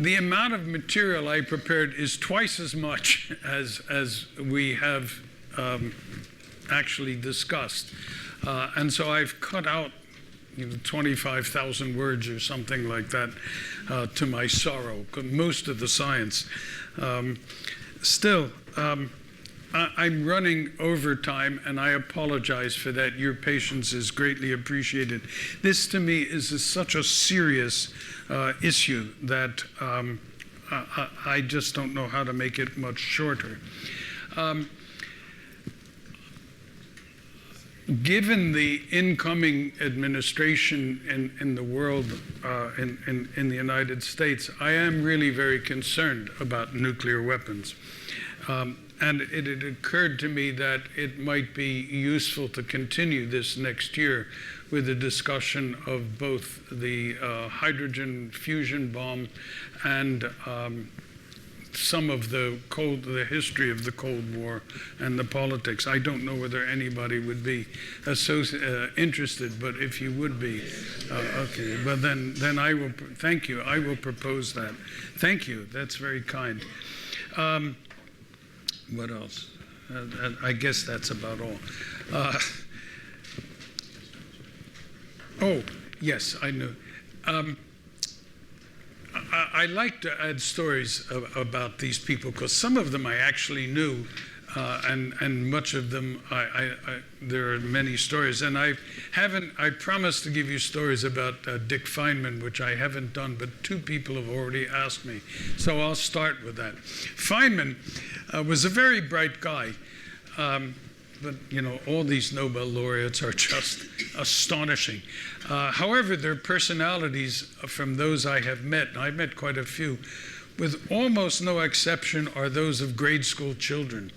the amount of material I prepared is twice as much as we have actually discussed. And so I've cut out 25,000 words or something like that to my sorrow, most of the science. Still, I'm running over time, and I apologize for that. Your patience is greatly appreciated. This, to me, is such a serious issue that I just don't know how to make it much shorter. Given the incoming administration in the world, in the United States, I am really very concerned about nuclear weapons. And it had occurred to me that it might be useful to continue this next year with a discussion of both the hydrogen fusion bomb and some of the history of the Cold War and the politics. I don't know whether anybody would be interested, but if you would be, okay. But then I will. Thank you. I will propose that. Thank you. That's very kind. What else? I guess that's about all. Oh, yes, I know. I like to add stories about these people because some of them I actually knew, and much of them there are many stories. And I promised to give you stories about Dick Feynman, which I haven't done, but two people have already asked me, so I'll start with that. Feynman was a very bright guy, but all these Nobel laureates are just astonishing. However, their personalities, from those I have met, and I've met quite a few, with almost no exception, are those of grade school children.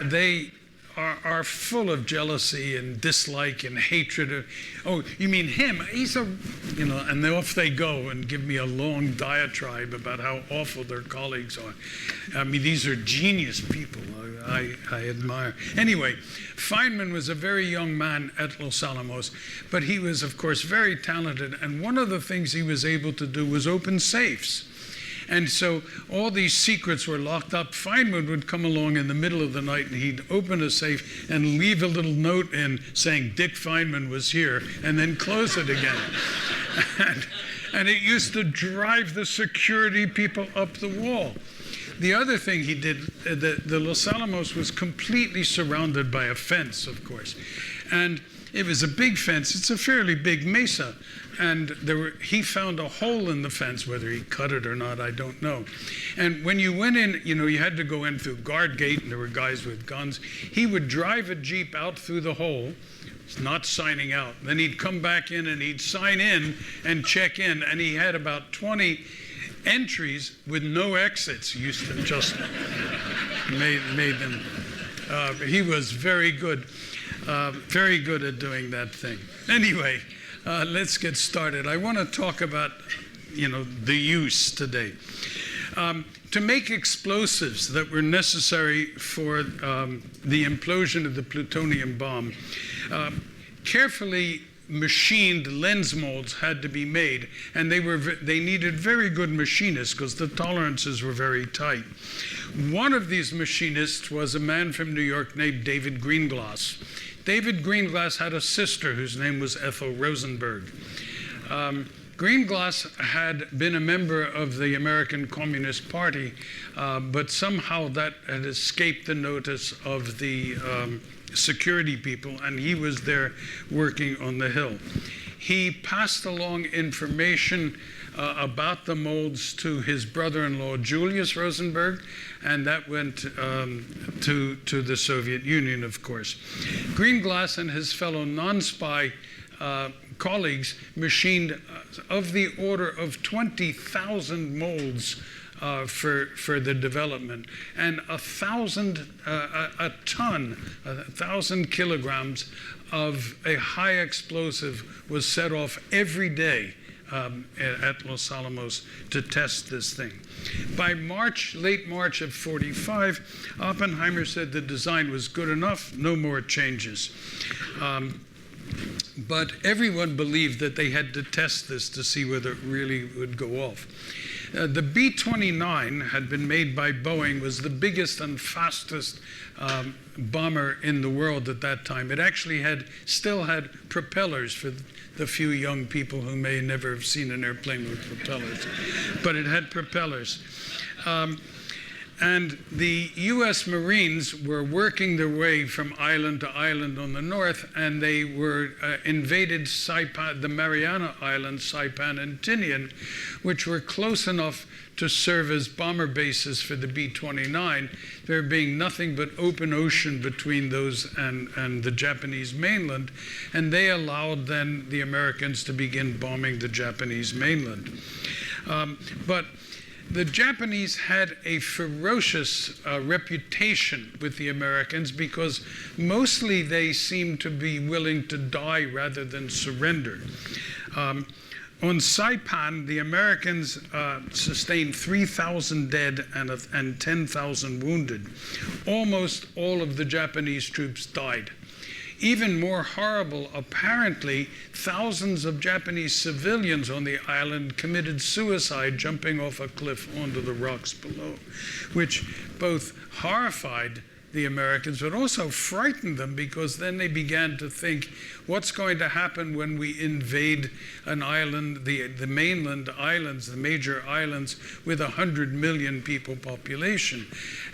They are full of jealousy and dislike and hatred. Oh, you mean him? He's a, and then off they go and give me a long diatribe about how awful their colleagues are. I mean, these are genius people I admire. Anyway, Feynman was a very young man at Los Alamos, but he was, of course, very talented. And one of the things he was able to do was open safes. And so all these secrets were locked up. Feynman would come along in the middle of the night and he'd open a safe and leave a little note in saying Dick Feynman was here and then close it again. And it used to drive the security people up the wall. The other thing he did, the Los Alamos was completely surrounded by a fence, of course. And it was a big fence. It's a fairly big mesa. And he found a hole in the fence. Whether he cut it or not, I don't know. And when you went in, you had to go in through guard gate, and there were guys with guns. He would drive a Jeep out through the hole, not signing out. Then he'd come back in, and he'd sign in and check in. And he had about 20 entries with no exits. He used to just made them. He was very good at doing that thing. Anyway. Let's get started. I want to talk about, the use today. To make explosives that were necessary for the implosion of the plutonium bomb, carefully machined lens molds had to be made, and they needed very good machinists because the tolerances were very tight. One of these machinists was a man from New York named David Greenglass. David Greenglass had a sister whose name was Ethel Rosenberg. Greenglass had been a member of the American Communist Party, but somehow that had escaped the notice of the security people, and he was there working on the Hill. He passed along information about the molds to his brother-in-law, Julius Rosenberg, and that went to the Soviet Union, of course. Greenglass and his fellow non-spy colleagues machined of the order of 20,000 molds for the development, and 1,000 kilograms of a high explosive was set off every day at Los Alamos to test this thing. By late March of '45, Oppenheimer said the design was good enough, no more changes. But everyone believed that they had to test this to see whether it really would go off. The B-29 had been made by Boeing, was the biggest and fastest bomber in the world at that time. It actually still had propellers for the few young people who may never have seen an airplane with propellers. But it had propellers. And the US Marines were working their way from island to island on the north, and they were invaded Saipan, the Mariana Islands, Saipan and Tinian, which were close enough to serve as bomber bases for the B-29, there being nothing but open ocean between those and the Japanese mainland, and they allowed then the Americans to begin bombing the Japanese mainland. But the Japanese had a ferocious reputation with the Americans because mostly they seemed to be willing to die rather than surrender. On Saipan, the Americans sustained 3,000 dead and 10,000 wounded. Almost all of the Japanese troops died. Even more horrible, apparently, thousands of Japanese civilians on the island committed suicide jumping off a cliff onto the rocks below, which both horrified the Americans, but also frightened them, because then they began to think, what's going to happen when we invade an island, the mainland islands, the major islands, with 100 million people population?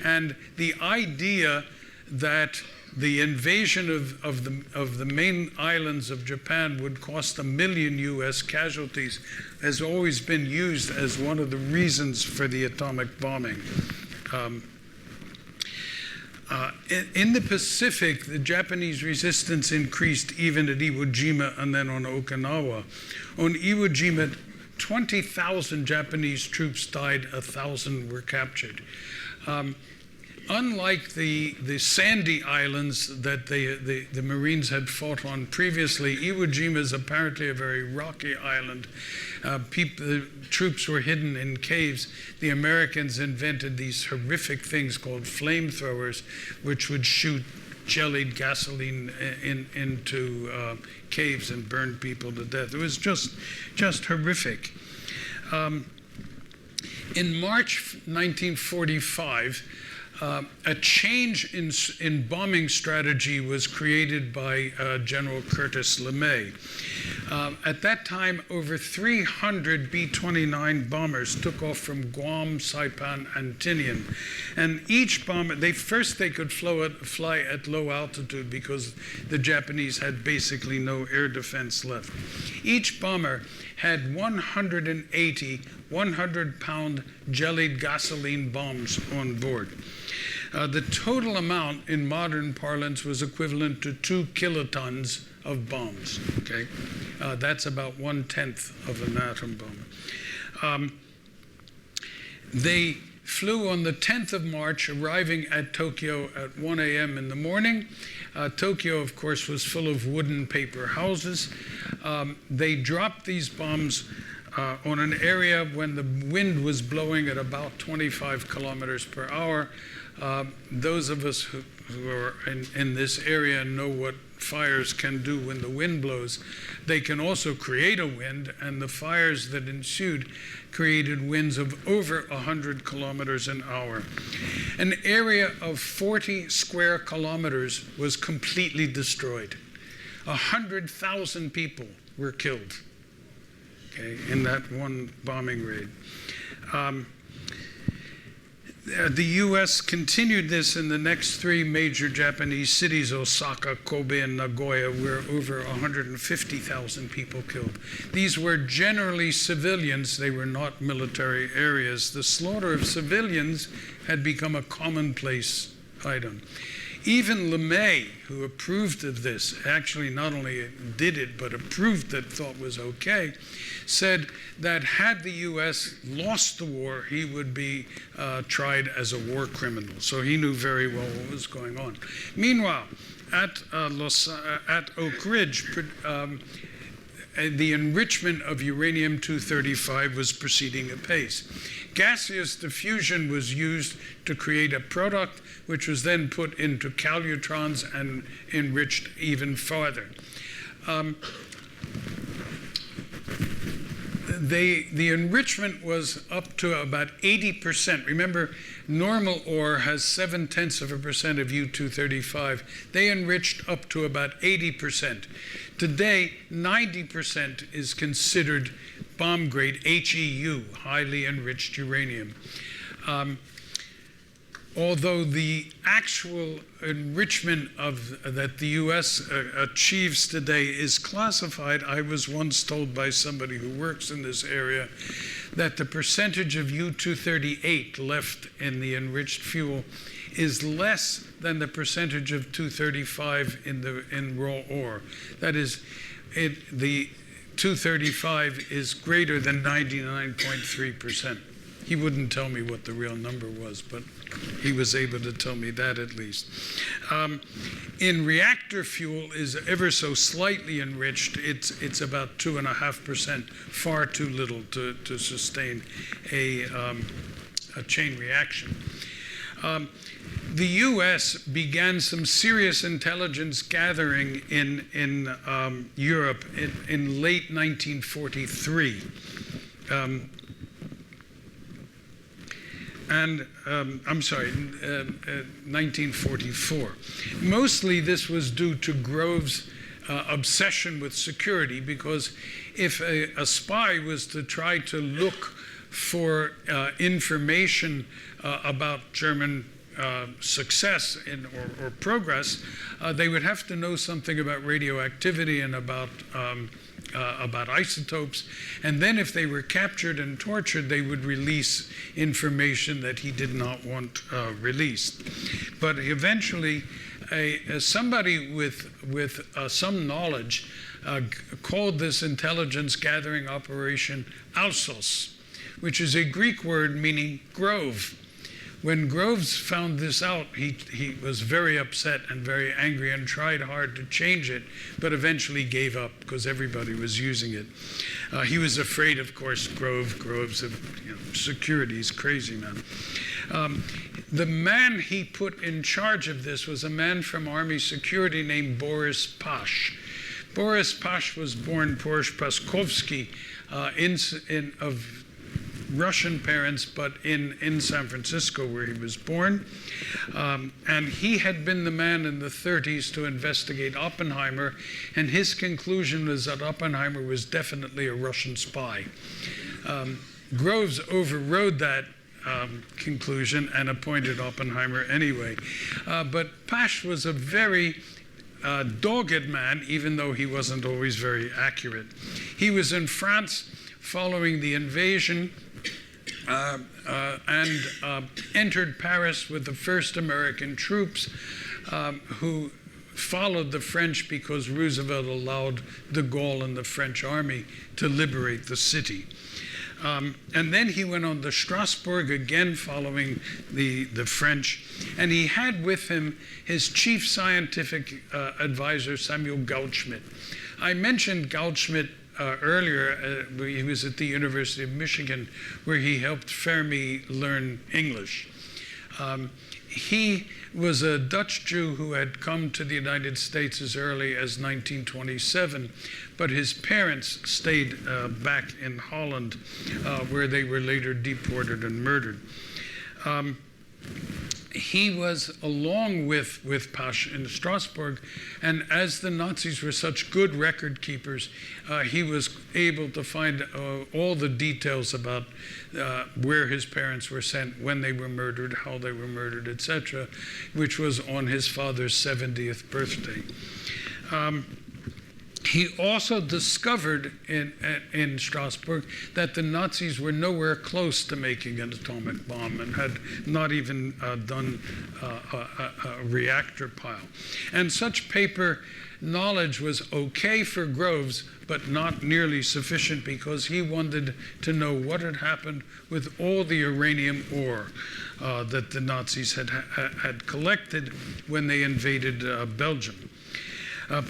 And the idea that the invasion of the main islands of Japan would cost 1 million US casualties has always been used as one of the reasons for the atomic bombing. In the Pacific, the Japanese resistance increased even at Iwo Jima and then on Okinawa. On Iwo Jima, 20,000 Japanese troops died, 1,000 were captured. Unlike the sandy islands that the Marines had fought on previously, Iwo Jima is apparently a very rocky island. The troops were hidden in caves. The Americans invented these horrific things called flamethrowers, which would shoot jellied gasoline into caves and burn people to death. It was just horrific. In March 1945, a change in bombing strategy was created by General Curtis LeMay. At that time, over 300 B-29 bombers took off from Guam, Saipan, and Tinian. And each bomber, they could fly at low altitude because the Japanese had basically no air defense left. Each bomber had 180 100-pound jellied gasoline bombs on board. The total amount in modern parlance was equivalent to 2 kilotons of bombs. Okay, that's about 1/10 of an atom bomb. They flew on the 10th of March, arriving at Tokyo at 1 a.m. in the morning. Tokyo, of course, was full of wooden paper houses. They dropped these bombs on an area when the wind was blowing at about 25 kilometers per hour. Those of us who are in this area know what fires can do when the wind blows. They can also create a wind, and the fires that ensued created winds of over 100 kilometers an hour. An area of 40 square kilometers was completely destroyed. 100,000 people were killed, okay, in that one bombing raid. The U.S. continued this in the next 3 major Japanese cities, Osaka, Kobe, and Nagoya, where over 150,000 people killed. These were generally civilians. They were not military areas. The slaughter of civilians had become a commonplace item. Even LeMay, who approved of this, actually not only did it, but approved it, thought was okay, said that had the U.S. lost the war, he would be tried as a war criminal. So he knew very well what was going on. Meanwhile, at Oak Ridge, the enrichment of uranium-235 was proceeding apace. Gaseous diffusion was used to create a product which was then put into calutrons and enriched even further. The enrichment was up to about 80%. Remember, normal ore has 0.7% of U-235. They enriched up to about 80%. Today, 90% is considered bomb-grade HEU, highly enriched uranium. Although the actual enrichment that the U.S. achieves today is classified, I was once told by somebody who works in this area that the percentage of U-238 left in the enriched fuel is less than the percentage of 235 in raw ore. That is, the 235 is greater than 99.3%. He wouldn't tell me what the real number was, but he was able to tell me that at least. In reactor fuel is ever so slightly enriched. It's about 2.5%, far too little to sustain a chain reaction. The U.S. began some serious intelligence gathering in Europe in late 1943. 1944. Mostly this was due to Grove's obsession with security, because if a spy was to try to look for information about German success or progress, they would have to know something about radioactivity and about isotopes, and then if they were captured and tortured, they would release information that he did not want released. But eventually, somebody with some knowledge called this intelligence gathering operation Alsos, which is a Greek word meaning grove. When Groves found this out, he was very upset and very angry and tried hard to change it, but eventually gave up because everybody was using it. He was afraid, of course, Groves of security. He's crazy, man. The man he put in charge of this was a man from Army security named Boris Pash. Boris Pash was born Boris Paskovsky of Russian parents, but in San Francisco, where he was born. And he had been the man in the 30s to investigate Oppenheimer, and his conclusion was that Oppenheimer was definitely a Russian spy. Groves overrode that conclusion and appointed Oppenheimer anyway. But Pash was a very dogged man, even though he wasn't always very accurate. He was in France following the invasion, and entered Paris with the first American troops who followed the French because Roosevelt allowed de Gaulle and the French army to liberate the city. And then he went on to Strasbourg, again following the French, and he had with him his chief scientific advisor, Samuel Goldschmidt. I mentioned Goldschmidt earlier. He was at the University of Michigan, where he helped Fermi learn English. He was a Dutch Jew who had come to the United States as early as 1927, but his parents stayed back in Holland, where they were later deported and murdered. He was along with Pash in Strasbourg, and as the Nazis were such good record keepers, he was able to find all the details about where his parents were sent, when they were murdered, how they were murdered, etc., which was on his father's 70th birthday. He also discovered in Strasbourg that the Nazis were nowhere close to making an atomic bomb and had not even done a reactor pile. And such paper knowledge was okay for Groves, but not nearly sufficient, because he wanted to know what had happened with all the uranium ore that the Nazis had collected when they invaded Belgium.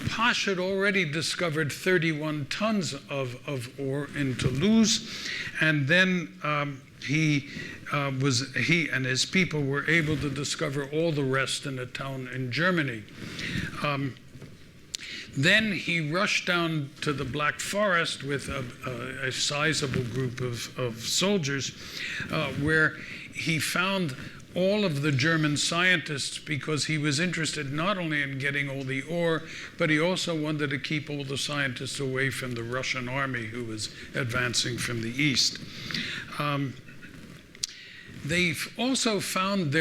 Pash had already discovered 31 tons of ore in Toulouse, and then he and his people were able to discover all the rest in a town in Germany. Then he rushed down to the Black Forest with a sizable group of soldiers, where he found all of the German scientists, because he was interested not only in getting all the ore, but he also wanted to keep all the scientists away from the Russian army who was advancing from the east. They've also found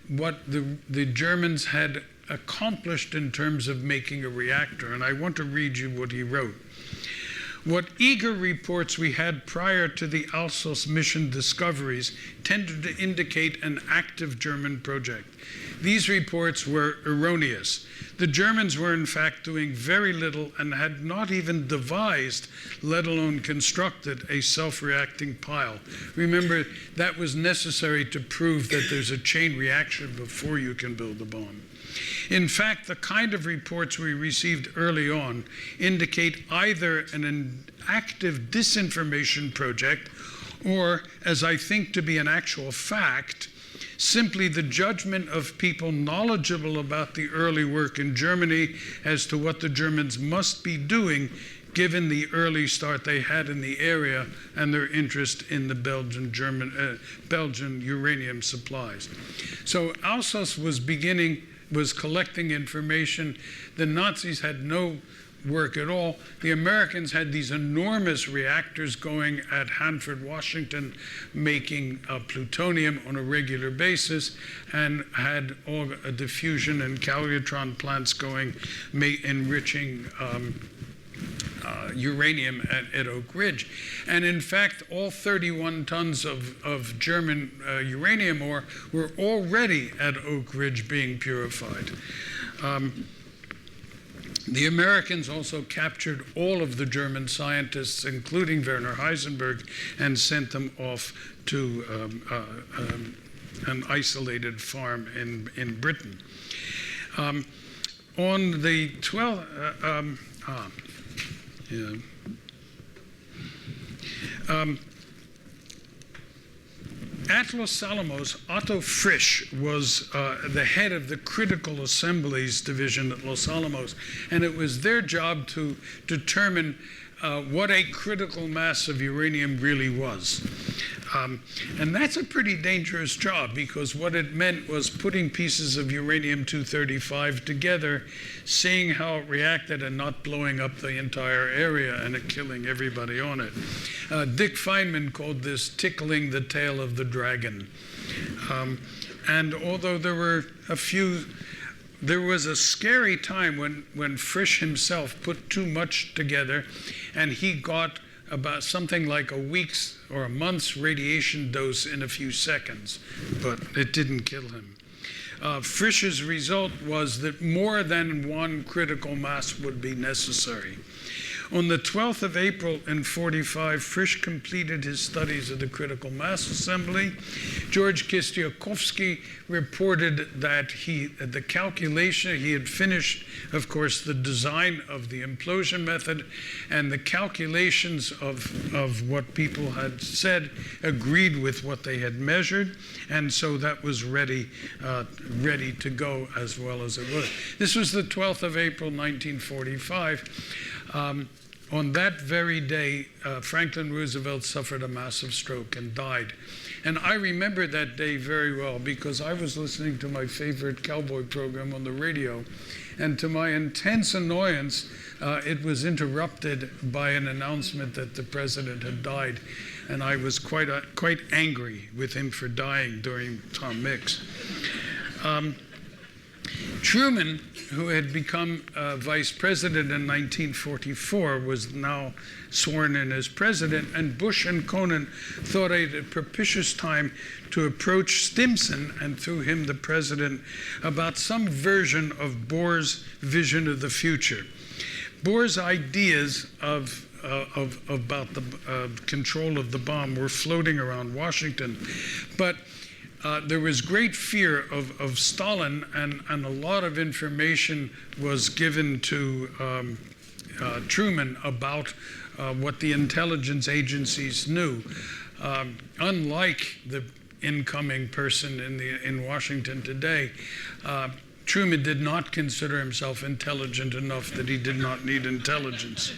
what the Germans had accomplished in terms of making a reactor, and I want to read you what he wrote. What eager reports we had prior to the Alamos mission discoveries tended to indicate an active German project. These reports were erroneous. The Germans were in fact doing very little and had not even devised, let alone constructed, a self-reacting pile. Remember, that was necessary to prove that there's a chain reaction before you can build a bomb. In fact, the kind of reports we received early on indicate either an active disinformation project or, as I think to be an actual fact, simply the judgment of people knowledgeable about the early work in Germany as to what the Germans must be doing given the early start they had in the area and their interest in the Belgian uranium supplies. So Alsace was collecting information. The Nazis had no work at all. The Americans had these enormous reactors going at Hanford, Washington, making plutonium on a regular basis, and had all diffusion and calutron plants going, enriching uranium at Oak Ridge. And in fact, all 31 tons of German uranium ore were already at Oak Ridge being purified. The Americans also captured all of the German scientists, including Werner Heisenberg, and sent them off to an isolated farm in Britain. On the 12th, at Los Alamos, Otto Frisch was the head of the Critical Assemblies Division at Los Alamos, and it was their job to determine what a critical mass of uranium really was. And that's a pretty dangerous job, because what it meant was putting pieces of uranium-235 together, seeing how it reacted, and not blowing up the entire area and killing everybody on it. Dick Feynman called this tickling the tail of the dragon. And although there was a scary time when Frisch himself put too much together, and he got about something like a week's or a month's radiation dose in a few seconds, but it didn't kill him. Frisch's result was that more than one critical mass would be necessary. On the 12th of April in 1945, Frisch completed his studies of the critical mass assembly. George Kistiakowsky reported that the calculation, he had finished, of course, the design of the implosion method, and the calculations of what people had said agreed with what they had measured, and so that was ready to go as well as it was. This was the 12th of April, 1945. On that very day, Franklin Roosevelt suffered a massive stroke and died. And I remember that day very well, because I was listening to my favorite cowboy program on the radio, and to my intense annoyance, it was interrupted by an announcement that the president had died, and I was quite angry with him for dying during Tom Mix. Truman, who had become vice president in 1944, was now sworn in as president, and Bush and Conan thought it a propitious time to approach Stimson, and through him the president, about some version of Bohr's vision of the future. Bohr's ideas about the control of the bomb were floating around Washington, but there was great fear of Stalin, and a lot of information was given to Truman about what the intelligence agencies knew. Unlike the incoming person in Washington today, Truman did not consider himself intelligent enough that he did not need intelligence.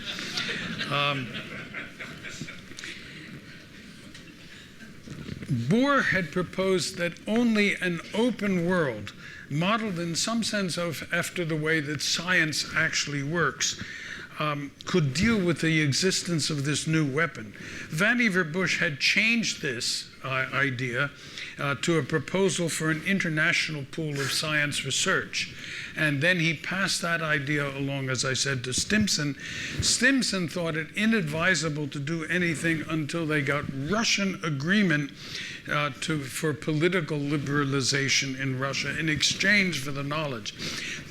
Bohr had proposed that only an open world, modeled in some sense after the way that science actually works, could deal with the existence of this new weapon. Vannevar Bush had changed this idea to a proposal for an international pool of science research. And then he passed that idea along, as I said, to Stimson. Stimson thought it inadvisable to do anything until they got Russian agreement for political liberalization in Russia in exchange for the knowledge.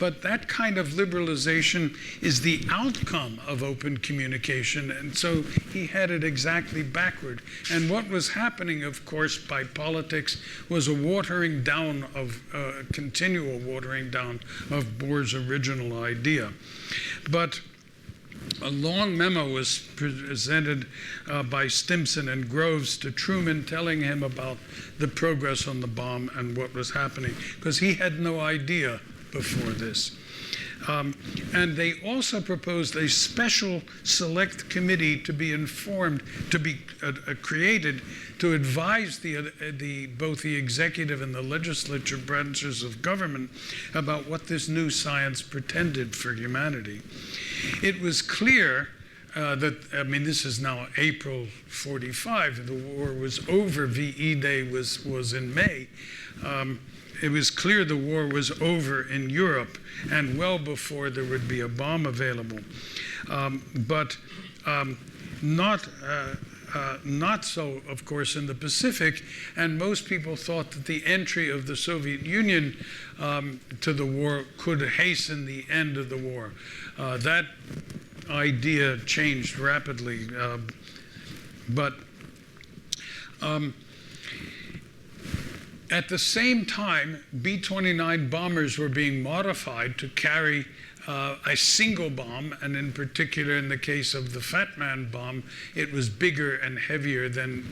But that kind of liberalization is the outcome of open communication, and so he had it exactly backward. And what was happening, of course, by politics was a watering down of, continual watering down of Bohr's original idea. But a long memo was presented by Stimson and Groves to Truman, telling him about the progress on the bomb and what was happening, because he had no idea before this. And they also proposed a special select committee to be informed, to be created to advise both the executive and the legislature branches of government about what this new science pretended for humanity. It was clear that, I mean, this is now April 45, the war was over, VE Day was in May. It was clear the war was over in Europe and well before there would be a bomb available. But not so, of course, in the Pacific, and most people thought that the entry of the Soviet Union to the war could hasten the end of the war. That idea changed rapidly, at the same time, B-29 bombers were being modified to carry a single bomb, and in particular, in the case of the Fat Man bomb, it was bigger and heavier than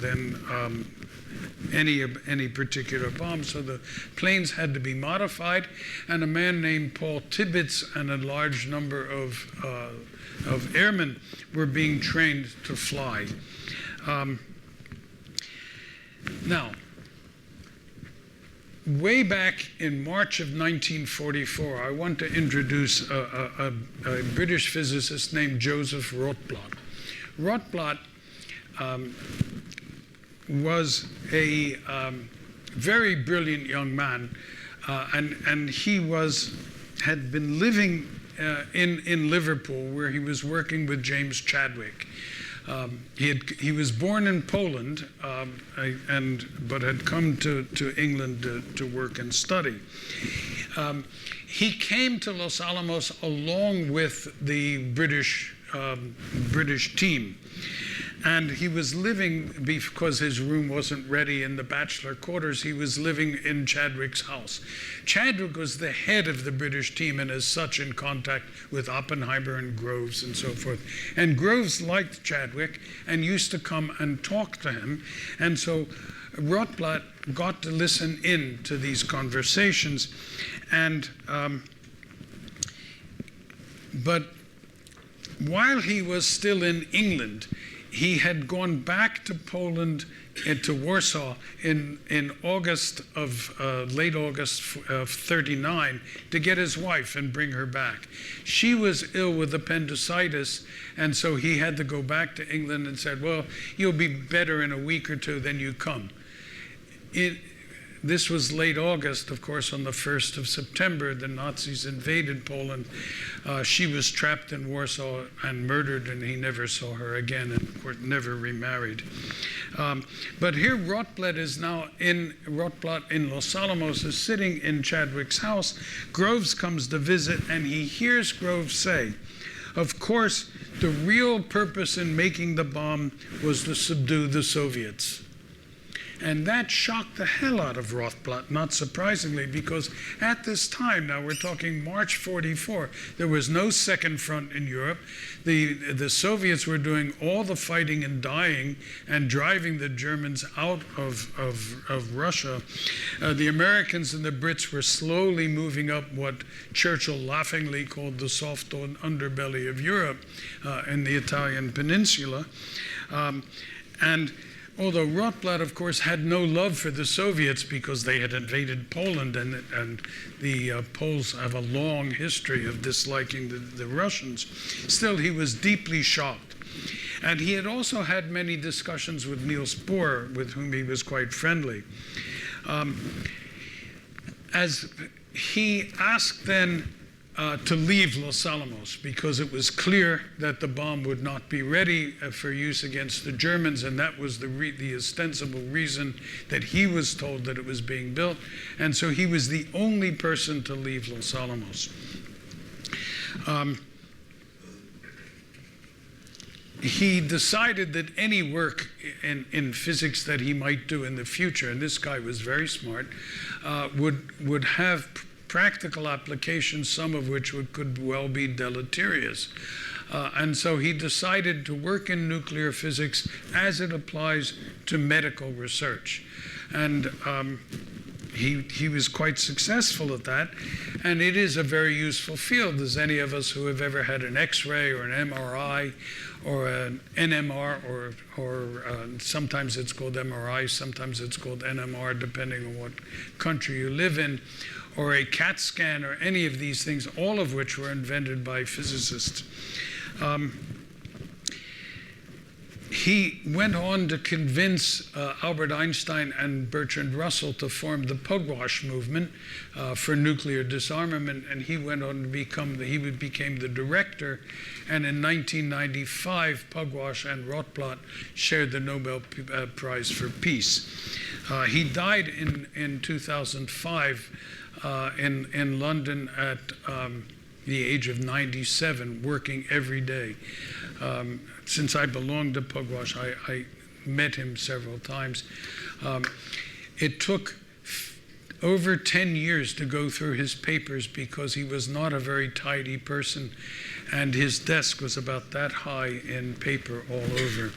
any particular bomb. So the planes had to be modified, and a man named Paul Tibbets and a large number of airmen were being trained to fly. Now, way back in March of 1944, I want to introduce a British physicist named Joseph Rotblat. Rotblat was a very brilliant young man, and he had been living in Liverpool, where he was working with James Chadwick. He was born in Poland, but had come to England to work and study. He came to Los Alamos along with the British team. And he was living, because his room wasn't ready in the bachelor quarters, he was living in Chadwick's house. Chadwick was the head of the British team and as such in contact with Oppenheimer and Groves and so forth. And Groves liked Chadwick and used to come and talk to him. And so Rotblat got to listen in to these conversations. And but while he was still in England, he had gone back to Poland, to Warsaw, in August of, late August of 39, to get his wife and bring her back. She was ill with appendicitis, and so he had to go back to England and said, well, you'll be better in a week or two, then you come. This was late August, of course. On the 1st of September, the Nazis invaded Poland. She was trapped in Warsaw and murdered, and he never saw her again, and of course never remarried. But here Rotblat is now Rotblat in Los Alamos is sitting in Chadwick's house. Groves comes to visit, and he hears Groves say, of course, the real purpose in making the bomb was to subdue the Soviets. And that shocked the hell out of Rothblatt, not surprisingly, because at this time, now we're talking March 44, there was no second front in Europe. The Soviets were doing all the fighting and dying and driving the Germans out of Russia. The Americans and the Brits were slowly moving up what Churchill laughingly called the soft underbelly of Europe in the Italian peninsula. And although Rothblatt, of course, had no love for the Soviets because they had invaded Poland, and the Poles have a long history of disliking the Russians, still he was deeply shocked. And he had also had many discussions with Niels Bohr, with whom he was quite friendly. As he asked then to leave Los Alamos because it was clear that the bomb would not be ready for use against the Germans, and that was the ostensible reason that he was told that it was being built. And so he was the only person to leave Los Alamos. He decided that any work in physics that he might do in the future, and this guy was very smart, would have practical applications, some of which could well be deleterious. And so he decided to work in nuclear physics as it applies to medical research. And he was quite successful at that. And it is a very useful field, as any of us who have ever had an X-ray or an MRI or an NMR, or sometimes it's called MRI, sometimes it's called NMR, depending on what country you live in, or a CAT scan, or any of these things, all of which were invented by physicists. He went on to convince Albert Einstein and Bertrand Russell to form the Pugwash movement for nuclear disarmament, and he went on to became the director. And in 1995, Pugwash and Rothblatt shared the Nobel Prize for Peace. He died in 2005 in London at the age of 97, working every day. Since I belonged to Pugwash, I met him several times. It took over 10 years to go through his papers because he was not a very tidy person, and his desk was about that high in paper all over.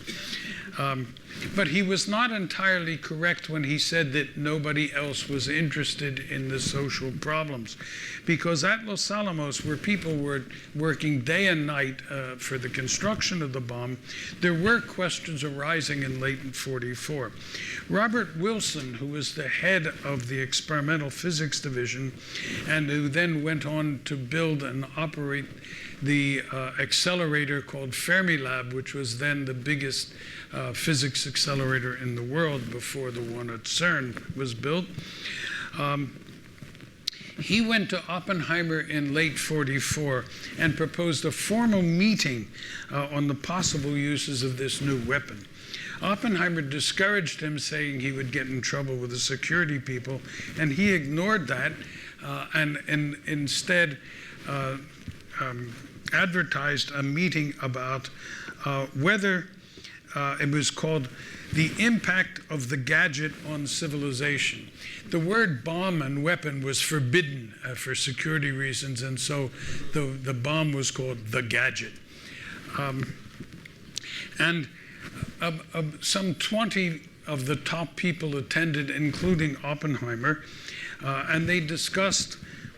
But he was not entirely correct when he said that nobody else was interested in the social problems, because at Los Alamos, where people were working day and night for the construction of the bomb, there were questions arising in late 44. Robert Wilson, who was the head of the experimental physics division and who then went on to build and operate the accelerator called Fermilab, which was then the biggest physics accelerator in the world before the one at CERN was built. He went to Oppenheimer in late 44 and proposed a formal meeting on the possible uses of this new weapon. Oppenheimer discouraged him, saying he would get in trouble with the security people, and he ignored that and instead advertised a meeting about whether it was called the impact of the gadget on civilization. The word bomb and weapon was forbidden for security reasons, and so the bomb was called the gadget. And some 20 of the top people attended, including Oppenheimer, and they discussed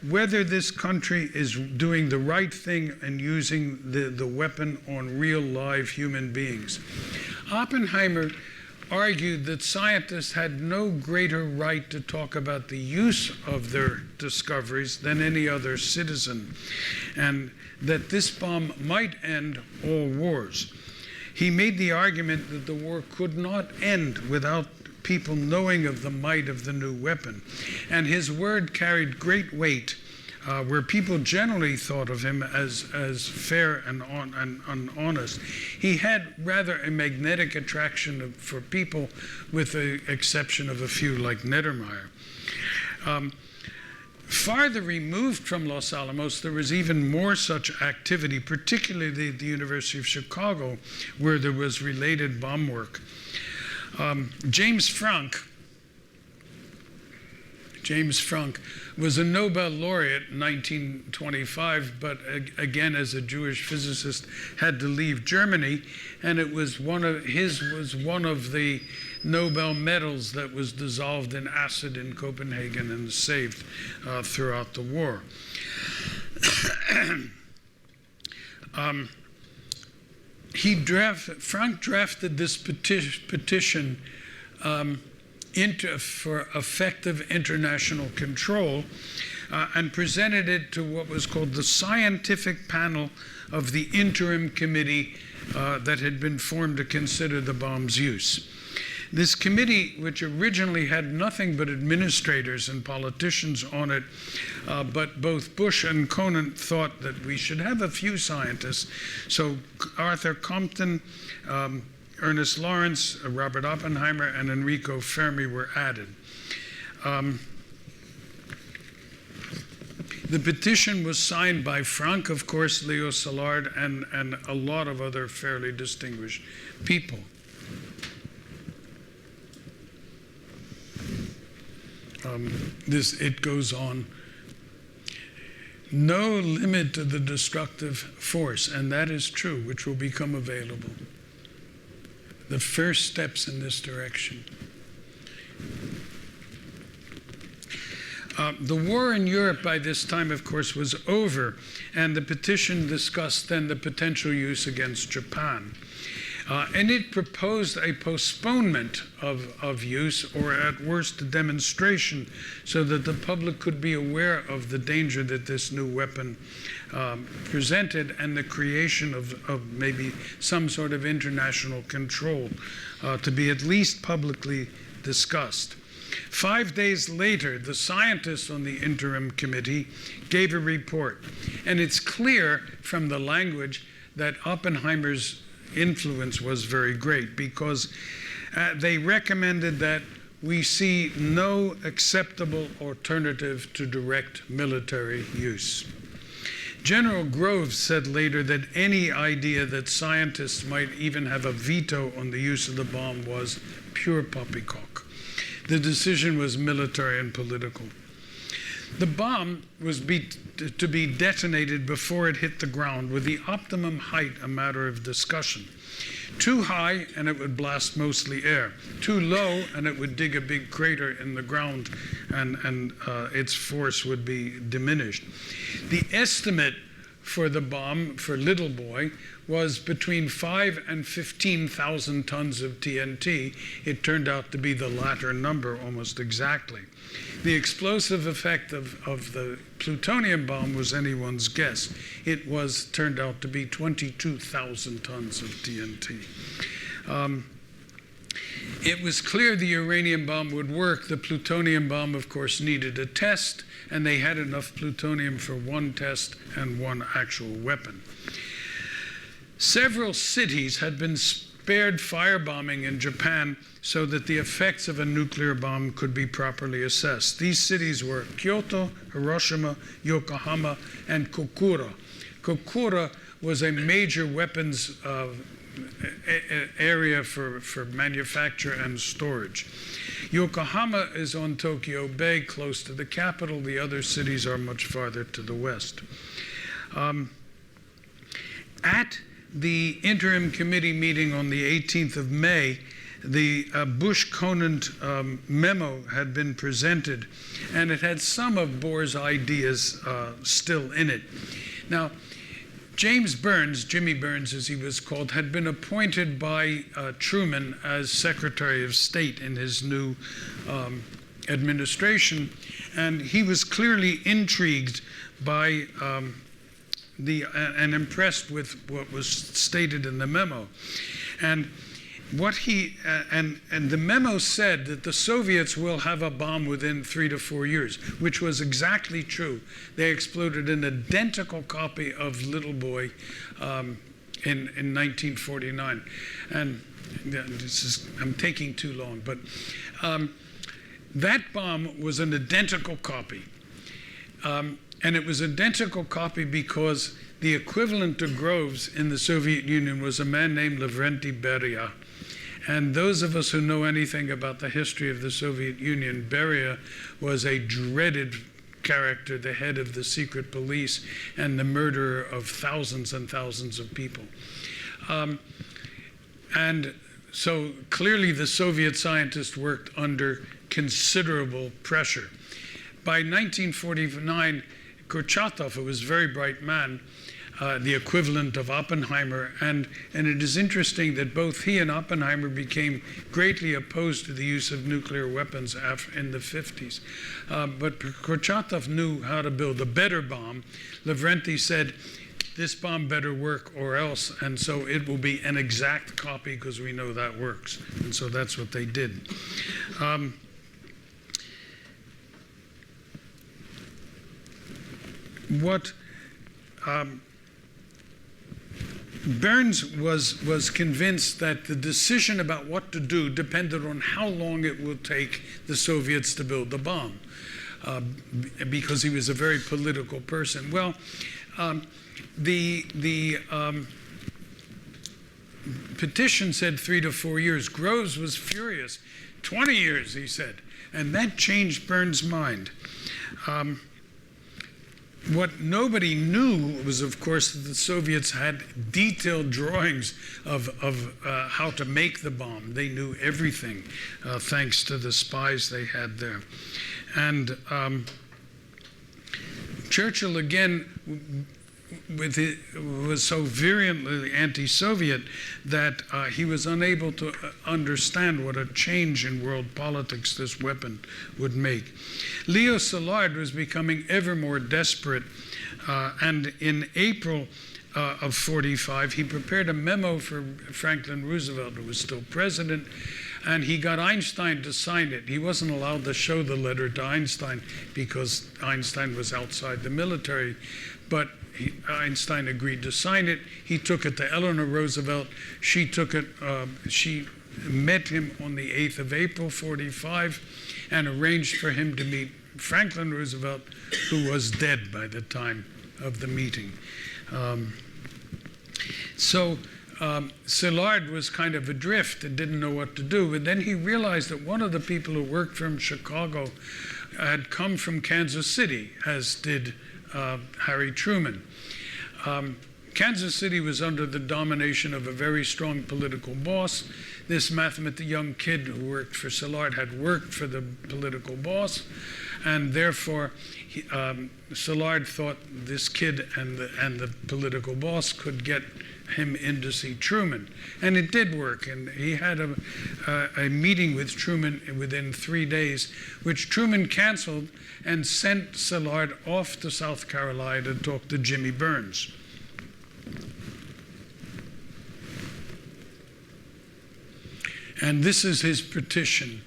whether this country is doing the right thing and using the weapon on real live human beings. Oppenheimer argued that scientists had no greater right to talk about the use of their discoveries than any other citizen, and that this bomb might end all wars. He made the argument that the war could not end without people knowing of the might of the new weapon. And his word carried great weight, where people generally thought of him as fair and honest. He had rather a magnetic attraction for people, with the exception of a few like Neddermeyer. Farther removed from Los Alamos, there was even more such activity, particularly at the University of Chicago, where there was related bomb work. James Franck, James Franck, was a Nobel laureate in 1925, but again, as a Jewish physicist, had to leave Germany, and it was one of the Nobel medals that was dissolved in acid in Copenhagen and saved throughout the war. Franck drafted this petition for effective international control and presented it to what was called the scientific panel of the interim committee that had been formed to consider the bomb's use. This committee, which originally had nothing but administrators and politicians on it, but both Bush and Conant thought that we should have a few scientists. So Arthur Compton, Ernest Lawrence, Robert Oppenheimer, and Enrico Fermi were added. The petition was signed by Franck, of course, Leo Szilard, and a lot of other fairly distinguished people. It goes on. No limit to the destructive force, and that is true, which will become available. The first steps in this direction. The war in Europe by this time, of course, was over, and the petition discussed then the potential use against Japan. And it proposed a postponement of use, or at worst a demonstration, so that the public could be aware of the danger that this new weapon presented, and the creation of maybe some sort of international control to be at least publicly discussed. 5 days later, the scientists on the interim committee gave a report, and it's clear from the language that Oppenheimer's influence was very great, because they recommended that we see no acceptable alternative to direct military use. General Groves said later that any idea that scientists might even have a veto on the use of the bomb was pure poppycock. The decision was military and political. The bomb was to be detonated before it hit the ground, with the optimum height a matter of discussion. Too high, and it would blast mostly air. Too low, and it would dig a big crater in the ground, and its force would be diminished. The estimate for the bomb, for Little Boy, was between 5,000 and 15,000 tons of TNT. It turned out to be the latter number almost exactly. The explosive effect of the plutonium bomb was anyone's guess. It turned out to be 22,000 tons of TNT. It was clear the uranium bomb would work. The plutonium bomb, of course, needed a test, and they had enough plutonium for one test and one actual weapon. Several cities had been spared firebombing in Japan so that the effects of a nuclear bomb could be properly assessed. These cities were Kyoto, Hiroshima, Yokohama, and Kokura. Kokura was a major weapons area for manufacture and storage. Yokohama is on Tokyo Bay, close to the capital. The other cities are much farther to the west. At the interim committee meeting on the 18th of May, the Bush-Conant memo had been presented, and it had some of Bohr's ideas still in it. Now, James Burns, Jimmy Burns as he was called, had been appointed by Truman as Secretary of State in his new administration, and he was clearly intrigued by and impressed with what was stated in the memo. And what and the memo said that the Soviets will have a bomb within 3 to 4 years, which was exactly true. They exploded an identical copy of Little Boy in 1949. And I'm taking too long, but that bomb was an identical copy. And it was an identical copy because the equivalent to Groves in the Soviet Union was a man named Lavrenti Beria. And those of us who know anything about the history of the Soviet Union, Beria was a dreaded character, the head of the secret police and the murderer of thousands and thousands of people. And so clearly the Soviet scientists worked under considerable pressure. By 1949, Kurchatov, who was a very bright man, the equivalent of Oppenheimer, and it is interesting that both he and Oppenheimer became greatly opposed to the use of nuclear weapons in the 50s. But Kurchatov knew how to build a better bomb. Lavrenti said, this bomb better work or else, and so it will be an exact copy because we know that works. And so that's what they did. Burns was convinced that the decision about what to do depended on how long it will take the Soviets to build the bomb, because he was a very political person. Well, the petition said 3 to 4 years. Groves was furious. 20 years, he said. And that changed Burns' mind. What nobody knew was, of course, that the Soviets had detailed drawings of how to make the bomb. They knew everything, thanks to the spies they had there. And Churchill, again, was so virulently anti-Soviet that he was unable to understand what a change in world politics this weapon would make. Leo Szilard was becoming ever more desperate, and in April of 45, he prepared a memo for Franklin Roosevelt, who was still president, and he got Einstein to sign it. He wasn't allowed to show the letter to Einstein because Einstein was outside the military, but Einstein agreed to sign it. He took it to Eleanor Roosevelt. She took it, she met him on the 8th of April, 45, and arranged for him to meet Franklin Roosevelt, who was dead by the time of the meeting. Szilard was kind of adrift and didn't know what to do. But then he realized that one of the people who worked for him in Chicago had come from Kansas City, as did Harry Truman. Kansas City was under the domination of a very strong political boss. This young kid who worked for Szilard had worked for the political boss, and therefore Szilard thought this kid and the political boss could get him in to see Truman. And it did work, and he had a meeting with Truman within 3 days, which Truman canceled and sent Szilard off to South Carolina to talk to Jimmy Burns. And this is his petition.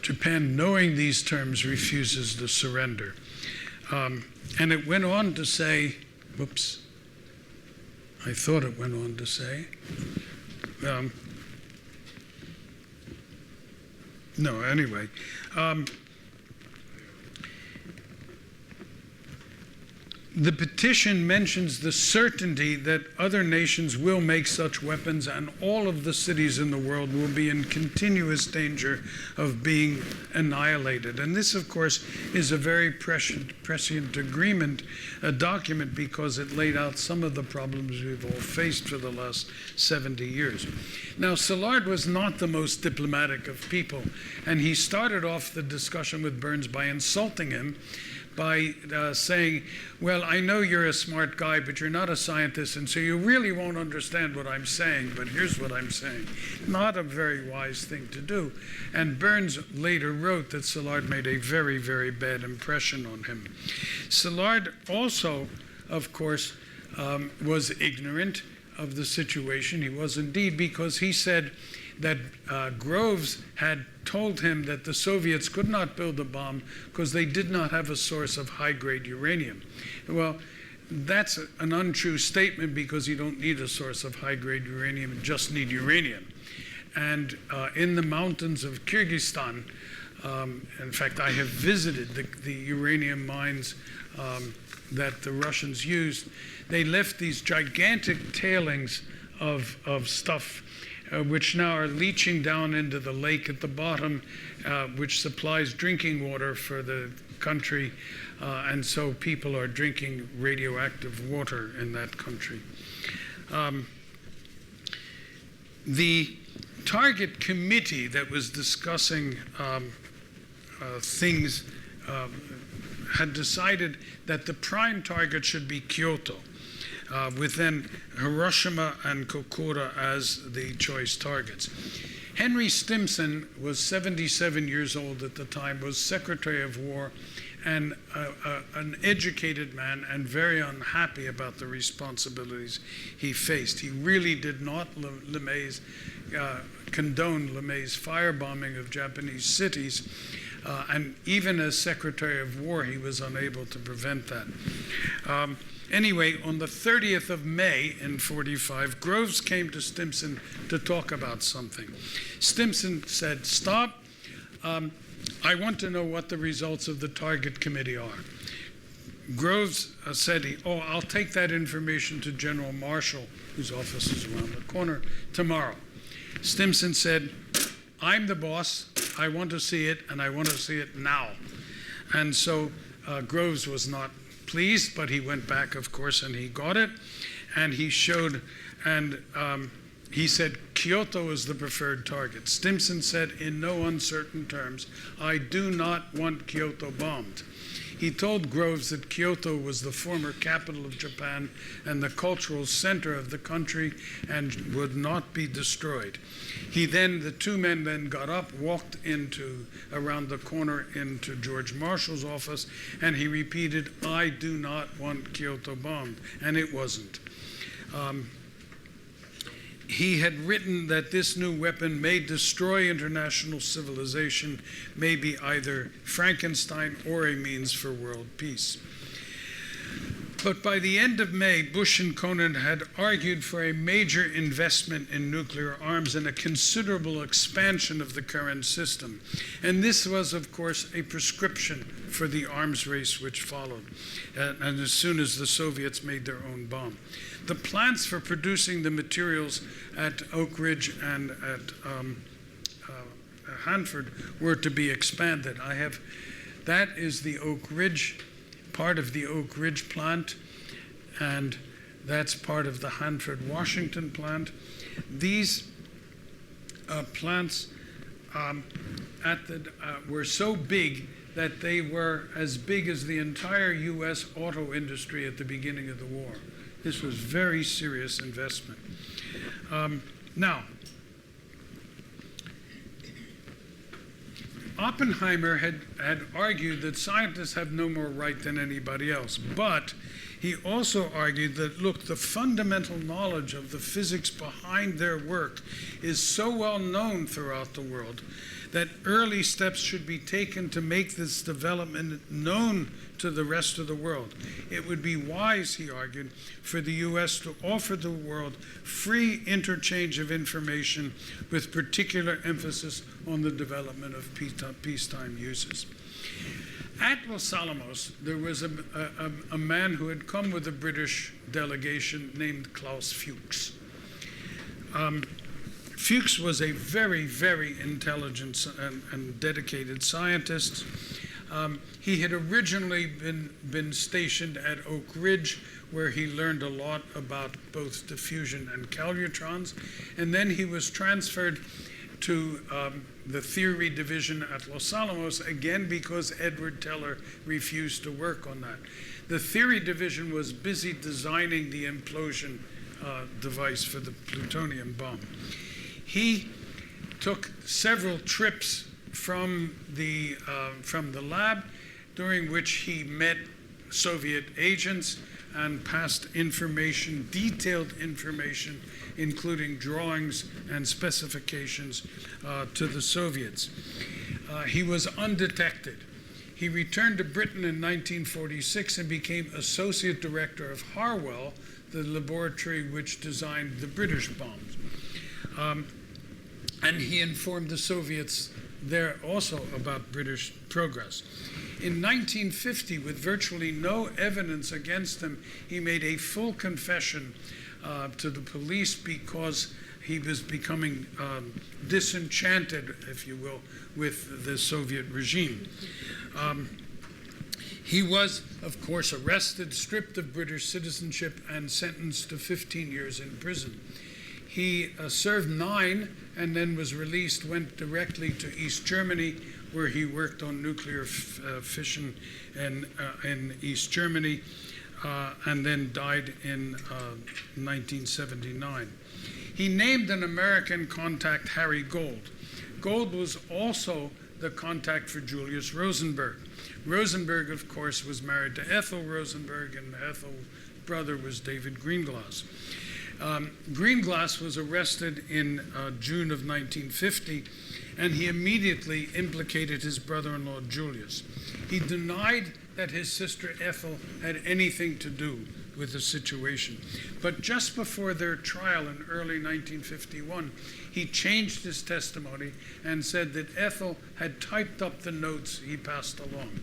Japan, knowing these terms, refuses to surrender. And it went on to say, whoops, I thought it went on to say, no, anyway. The petition mentions the certainty that other nations will make such weapons, and all of the cities in the world will be in continuous danger of being annihilated. And this, of course, is a very prescient agreement, a document, because it laid out some of the problems we've all faced for the last 70 years. Now, Szilard was not the most diplomatic of people, and he started off the discussion with Burns by insulting him, by saying, well, I know you're a smart guy, but you're not a scientist, and so you really won't understand what I'm saying, but here's what I'm saying. Not a very wise thing to do. And Burns later wrote that Szilard made a very, very bad impression on him. Szilard also, of course, was ignorant of the situation. He was indeed, because he said that Groves had told him that the Soviets could not build a bomb because they did not have a source of high-grade uranium. Well, that's an untrue statement, because you don't need a source of high-grade uranium, you just need uranium. And in the mountains of Kyrgyzstan, in fact, I have visited the uranium mines that the Russians used, they left these gigantic tailings of stuff which now are leaching down into the lake at the bottom, which supplies drinking water for the country. And so people are drinking radioactive water in that country. The target committee that was discussing things had decided that the prime target should be Kyoto, with then Hiroshima and Kokura as the choice targets. Henry Stimson was 77 years old at the time, was Secretary of War, and an educated man and very unhappy about the responsibilities he faced. He really did not condone LeMay's firebombing of Japanese cities, and even as Secretary of War, he was unable to prevent that. Anyway, on the 30th of May in 45, Groves came to Stimson to talk about something. Stimson said, "Stop. I want to know what the results of the target committee are." Groves said, I'll take that information to General Marshall, whose office is around the corner, tomorrow. Stimson said, "I'm the boss. I want to see it, and I want to see it now." And so Groves was not pleased, but he went back, of course, and he got it. And he showed, and he said Kyoto is the preferred target. Stimson said in no uncertain terms, "I do not want Kyoto bombed." He told Groves that Kyoto was the former capital of Japan and the cultural center of the country and would not be destroyed. The two men then got up, walked around the corner into George Marshall's office, and he repeated, "I do not want Kyoto bombed," and it wasn't. He had written that this new weapon may destroy international civilization, may be either Frankenstein or a means for world peace. But by the end of May, Bush and Conant had argued for a major investment in nuclear arms and a considerable expansion of the current system. And this was, of course, a prescription for the arms race which followed, and as soon as the Soviets made their own bomb. The plants for producing the materials at Oak Ridge and at Hanford were to be expanded. That is the Oak Ridge, part of the Oak Ridge plant, and that's part of the Hanford, Washington plant. These plants were so big that they were as big as the entire U.S. auto industry at the beginning of the war. This was very serious investment. Now, Oppenheimer had argued that scientists have no more right than anybody else, but he also argued that, look, the fundamental knowledge of the physics behind their work is so well known throughout the world that early steps should be taken to make this development known to the rest of the world. It would be wise, he argued, for the U.S. to offer the world free interchange of information with particular emphasis on the development of peacetime uses. At Los Alamos, there was a man who had come with a British delegation named Klaus Fuchs. Fuchs was a very, very intelligent and dedicated scientist. He had originally been stationed at Oak Ridge, where he learned a lot about both diffusion and calutrons, and then he was transferred to the theory division at Los Alamos, again because Edward Teller refused to work on that. The theory division was busy designing the implosion device for the plutonium bomb. He took several trips from the lab, during which he met Soviet agents and passed information, detailed information, including drawings and specifications to the Soviets. He was undetected. He returned to Britain in 1946 and became associate director of Harwell, the laboratory which designed the British bombs. And he informed the Soviets there also about British progress. In 1950, with virtually no evidence against him, he made a full confession to the police because he was becoming disenchanted, if you will, with the Soviet regime. He was, of course, arrested, stripped of British citizenship, and sentenced to 15 years in prison. He served 9 and then was released, went directly to East Germany, where he worked on nuclear fission in East Germany, and then died in 1979. He named an American contact Harry Gold. Gold was also the contact for Julius Rosenberg. Rosenberg, of course, was married to Ethel Rosenberg, and Ethel's brother was David Greenglass. Greenglass was arrested in June of 1950, and he immediately implicated his brother-in-law Julius. He denied that his sister Ethel had anything to do with the situation. But just before their trial in early 1951, he changed his testimony and said that Ethel had typed up the notes he passed along,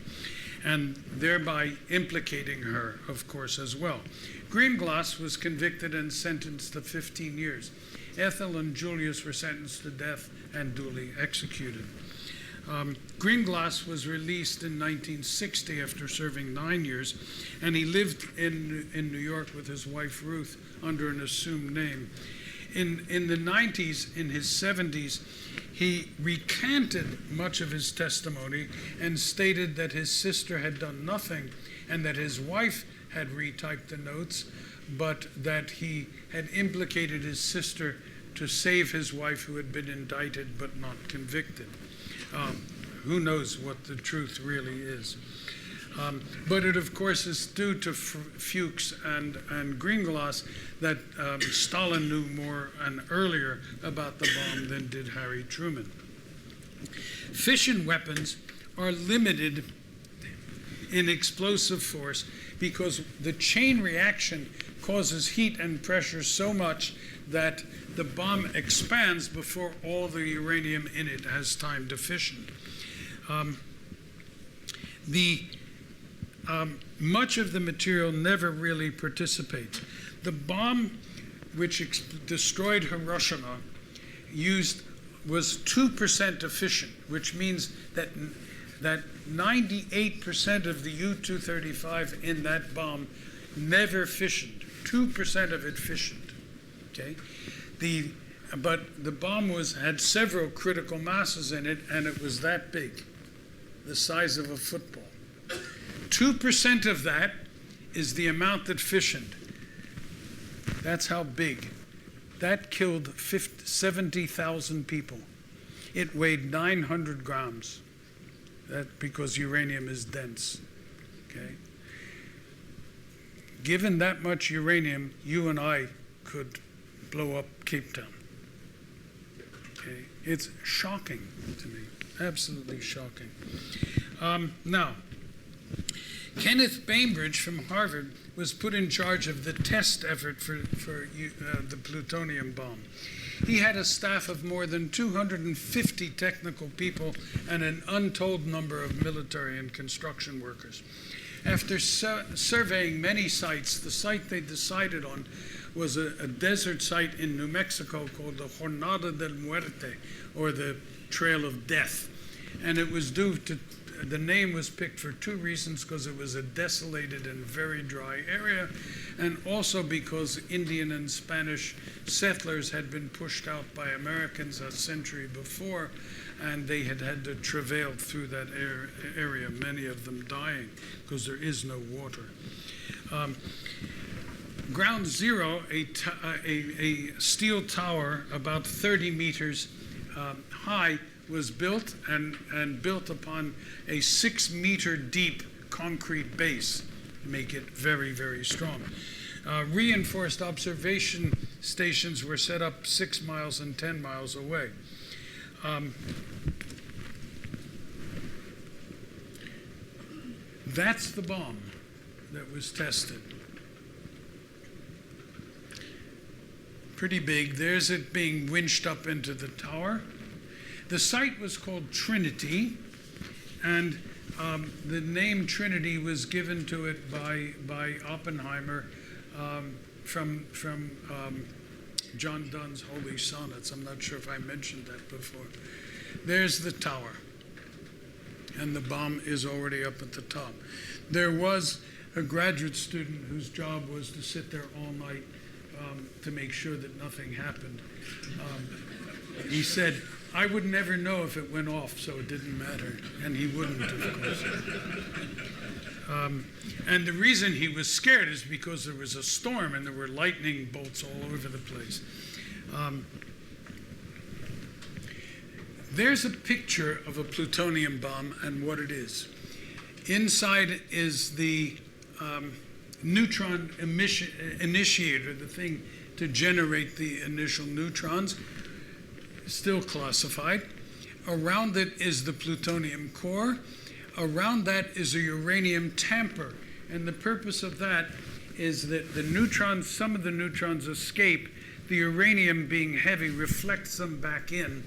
and thereby implicating her, of course, as well. Greenglass was convicted and sentenced to 15 years. Ethel and Julius were sentenced to death and duly executed. Greenglass was released in 1960 after serving 9 years, and he lived in New York with his wife Ruth under an assumed name. In the 90s, in his 70s, he recanted much of his testimony and stated that his sister had done nothing and that his wife had retyped the notes, but that he had implicated his sister to save his wife, who had been indicted but not convicted. Who knows what the truth really is. But it, of course, is due to Fuchs and Greenglass that Stalin knew more and earlier about the bomb than did Harry Truman. Fission weapons are limited in explosive force because the chain reaction causes heat and pressure so much that the bomb expands before all the uranium in it has time to fission. Much of the material never really participates. The bomb which destroyed Hiroshima was 2% of fission, which means that 98% of the U-235 in that bomb never fissioned. 2% of it fissioned. Okay, but the bomb had several critical masses in it, and it was that big, the size of a football. 2% of that is the amount that fissioned. That's how big. That killed 70,000 people. It weighed 900 grams. Because uranium is dense. Okay. Given that much uranium, you and I could blow up Cape Town. Okay. It's shocking to me. Absolutely shocking. Now, Kenneth Bainbridge from Harvard was put in charge of the test effort for the plutonium bomb. He had a staff of more than 250 technical people and an untold number of military and construction workers. After surveying many sites, the site they decided on was a desert site in New Mexico called the Jornada del Muerte, or the Trail of Death. And it was the name was picked for 2 reasons: because it was a desolated and very dry area, and also because Indian and Spanish settlers had been pushed out by Americans a century before, and they had had to travail through that area, many of them dying because there is no water. Ground Zero, a steel tower about 30 meters high, was built and built upon a 6-meter deep concrete base to make it very, very strong. Reinforced observation stations were set up 6 miles and 10 miles away. That's the bomb that was tested. Pretty big. There's it being winched up into the tower. The site was called Trinity, and The name Trinity was given to it by Oppenheimer from John Donne's Holy Sonnets. I'm not sure if I mentioned that before. There's the tower, and the bomb is already up at the top. There was a graduate student whose job was to sit there all night to make sure that nothing happened. He said, I would never know if it went off, so it didn't matter. And he wouldn't, of course. And the reason he was scared is because there was a storm and there were lightning bolts all over the place. There's a picture of a plutonium bomb and what it is. Inside is the neutron initiator, the thing to generate the initial neutrons, still classified. Around it is the plutonium core. Around that is a uranium tamper. And the purpose of that is that the neutrons, some of the neutrons escape. The uranium, being heavy, reflects them back in.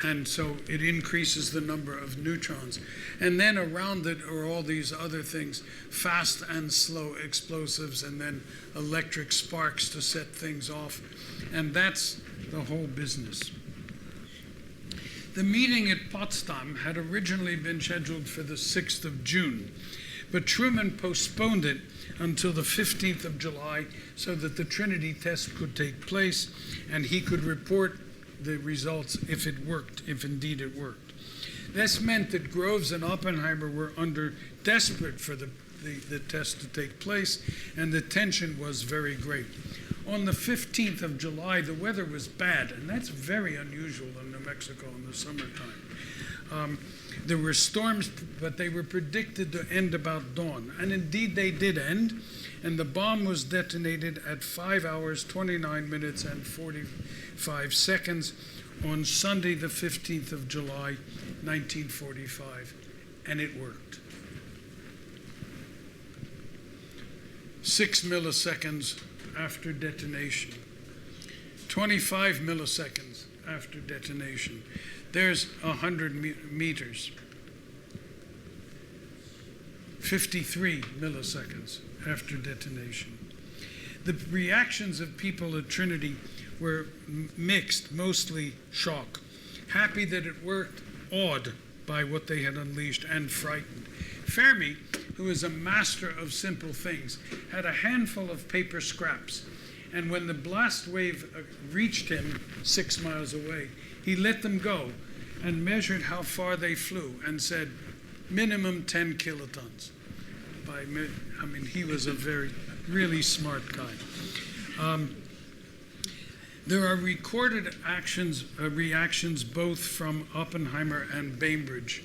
And so it increases the number of neutrons. And then around it are all these other things, fast and slow explosives, and then electric sparks to set things off. And that's the whole business. The meeting at Potsdam had originally been scheduled for the 6th of June, but Truman postponed it until the 15th of July so that the Trinity test could take place and he could report the results if it worked, if indeed it worked. This meant that Groves and Oppenheimer were desperate for the test to take place, and the tension was very great. On the 15th of July, the weather was bad, and that's very unusual in New Mexico in the summertime. There were storms, but they were predicted to end about dawn, and indeed they did end, and the bomb was detonated at 5 hours, 29 minutes, and 45 seconds on Sunday, the 15th of July, 1945, and it worked. 6 milliseconds after detonation, 25 milliseconds after detonation. There's 100 meters, 53 milliseconds after detonation. The reactions of people at Trinity were mixed, mostly shock, happy that it worked, awed by what they had unleashed, and frightened. Fermi, who is a master of simple things, had a handful of paper scraps, and when the blast wave reached him 6 miles away, he let them go and measured how far they flew and said, minimum 10 kilotons. I mean, he was a really smart guy. There are recorded reactions both from Oppenheimer and Bainbridge.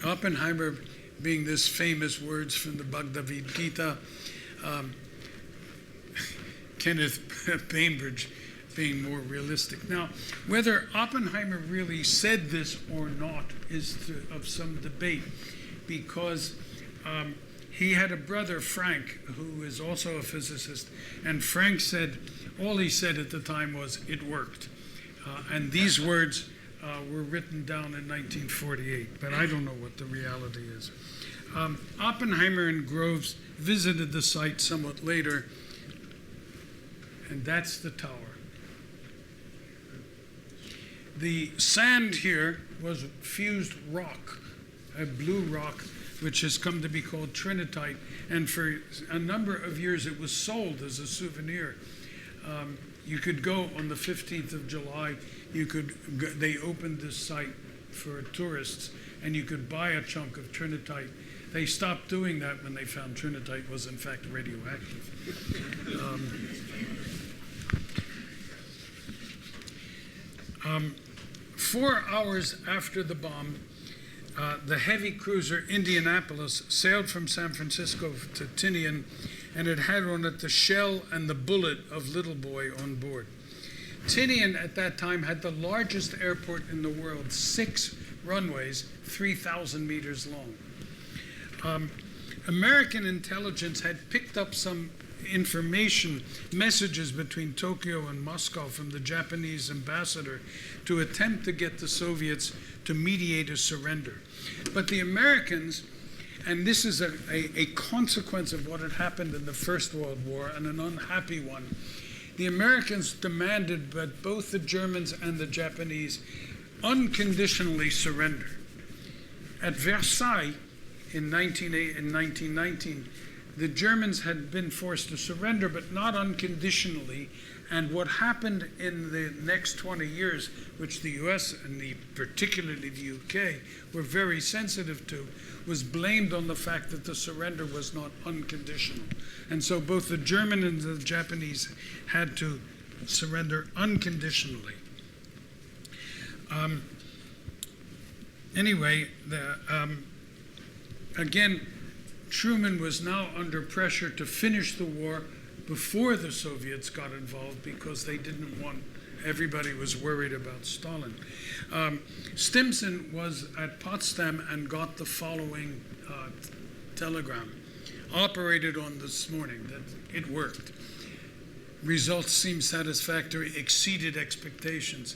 Oppenheimer being this famous words from the Bhagavad Gita, Kenneth Bainbridge being more realistic. Now, whether Oppenheimer really said this or not is of some debate, because he had a brother, Frank, who is also a physicist, and Frank said, all he said at the time was, it worked. And these words were written down in 1948, but I don't know what the reality is. Oppenheimer and Groves visited the site somewhat later, and that's the tower. The sand here was fused rock, a blue rock, which has come to be called trinitite, and for a number of years it was sold as a souvenir. You could go on the 15th of July, they opened this site for tourists, and you could buy a chunk of trinitite. They stopped doing that when they found trinitite was in fact radioactive. 4 hours after the bomb, the heavy cruiser Indianapolis sailed from San Francisco to Tinian, and it had on it the shell and the bullet of Little Boy on board. Tinian at that time had the largest airport in the world, 6 runways, 3,000 meters long. American intelligence had picked up some information messages between Tokyo and Moscow from the Japanese ambassador to attempt to get the Soviets to mediate a surrender. But the Americans, and this is a consequence of what had happened in the First World War, and an unhappy one, the Americans demanded that both the Germans and the Japanese unconditionally surrender. At Versailles in 1919, the Germans had been forced to surrender, but not unconditionally. And what happened in the next 20 years, which the US and particularly the UK were very sensitive to, was blamed on the fact that the surrender was not unconditional. And so both the German and the Japanese had to surrender unconditionally. Anyway, again, Truman was now under pressure to finish the war before the Soviets got involved, because they didn't want, everybody was worried about Stalin. Stimson was at Potsdam and got the following telegram. Operated on this morning, that it worked. Results seem satisfactory, exceeded expectations.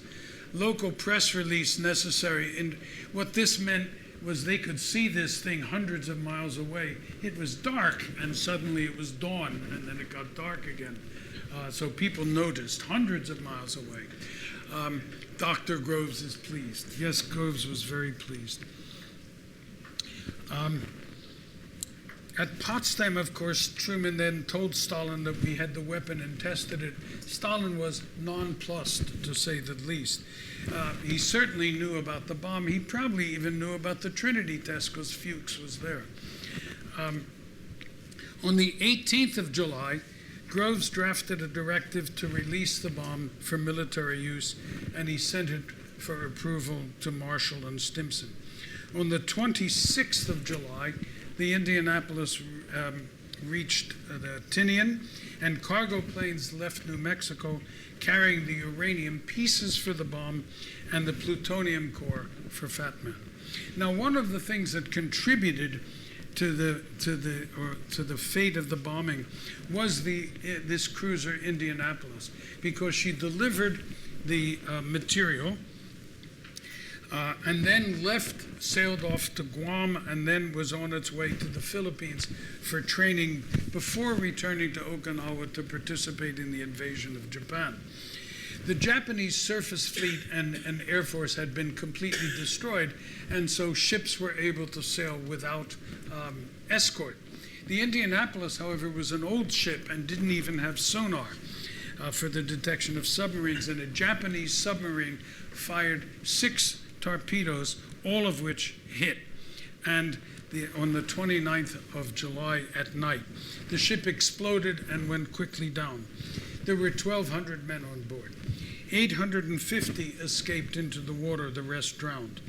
Local press release necessary. And what this meant was they could see this thing hundreds of miles away. It was dark, and suddenly it was dawn, and then it got dark again. So people noticed, hundreds of miles away. Dr. Groves is pleased. Yes, Groves was very pleased. At Potsdam, of course, Truman then told Stalin that we had the weapon and tested it. Stalin was nonplussed, to say the least. He certainly knew about the bomb. He probably even knew about the Trinity test, because Fuchs was there. On the 18th of July, Groves drafted a directive to release the bomb for military use, and he sent it for approval to Marshall and Stimson. On the 26th of July, the Indianapolis reached the Tinian, and cargo planes left New Mexico carrying the uranium pieces for the bomb and the plutonium core for Fat Man. Now, one of the things that contributed to the fate of the bombing was this cruiser Indianapolis, because she delivered the material and then sailed off to Guam, and then was on its way to the Philippines for training before returning to Okinawa to participate in the invasion of Japan. The Japanese surface fleet and Air Force had been completely destroyed, and so ships were able to sail without escort. The Indianapolis, however, was an old ship and didn't even have sonar for the detection of submarines, and a Japanese submarine fired 6 torpedoes, all of which hit. And on the 29th of July at night, the ship exploded and went quickly down. There were 1,200 men on board. 850 escaped into the water, the rest drowned.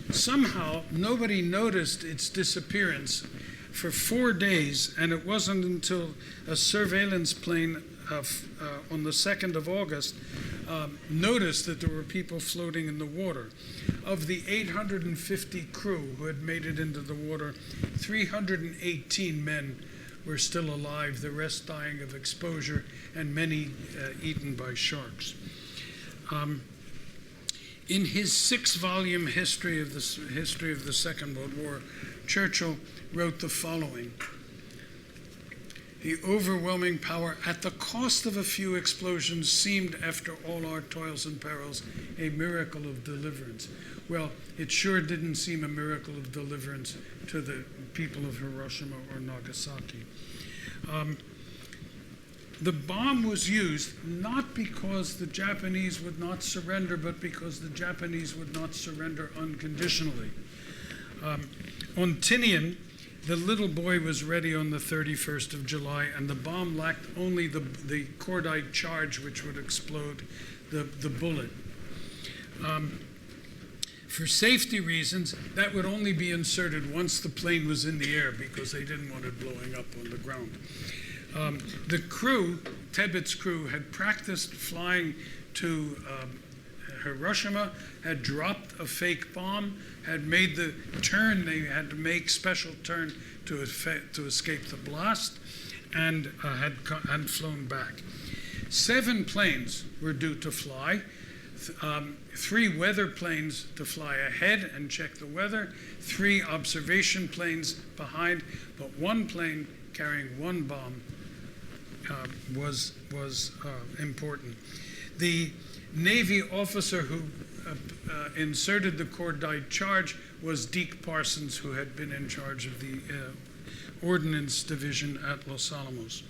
Somehow, nobody noticed its disappearance for 4 days, and it wasn't until a surveillance plane on the 2nd of August noticed that there were people floating in the water. Of the 850 crew who had made it into the water, 318 men were still alive, the rest dying of exposure, and many eaten by sharks. In his 6-volume history of the Second World War, Churchill wrote the following: "The overwhelming power, at the cost of a few explosions, seemed, after all our toils and perils, a miracle of deliverance." Well, it sure didn't seem a miracle of deliverance to the people of Hiroshima or Nagasaki. The bomb was used not because the Japanese would not surrender, but because the Japanese would not surrender unconditionally. On Tinian, the little boy was ready on the 31st of July, and the bomb lacked only the cordite charge which would explode the bullet. For safety reasons, that would only be inserted once the plane was in the air, because they didn't want it blowing up on the ground. The crew, Tebbett's crew, had practiced flying to Hiroshima, had dropped a fake bomb, had made the turn they had to make, special turn to escape the blast, and had flown back. 7 planes were due to fly. 3 weather planes to fly ahead and check the weather, 3 observation planes behind, but 1 plane carrying 1 bomb was important. The Navy officer who inserted the cordite charge was Deke Parsons, who had been in charge of the Ordnance Division at Los Alamos.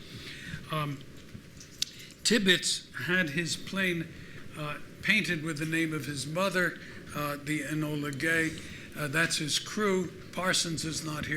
Tibbets had his plane painted with the name of his mother, the Enola Gay. That's his crew. Parsons is not here.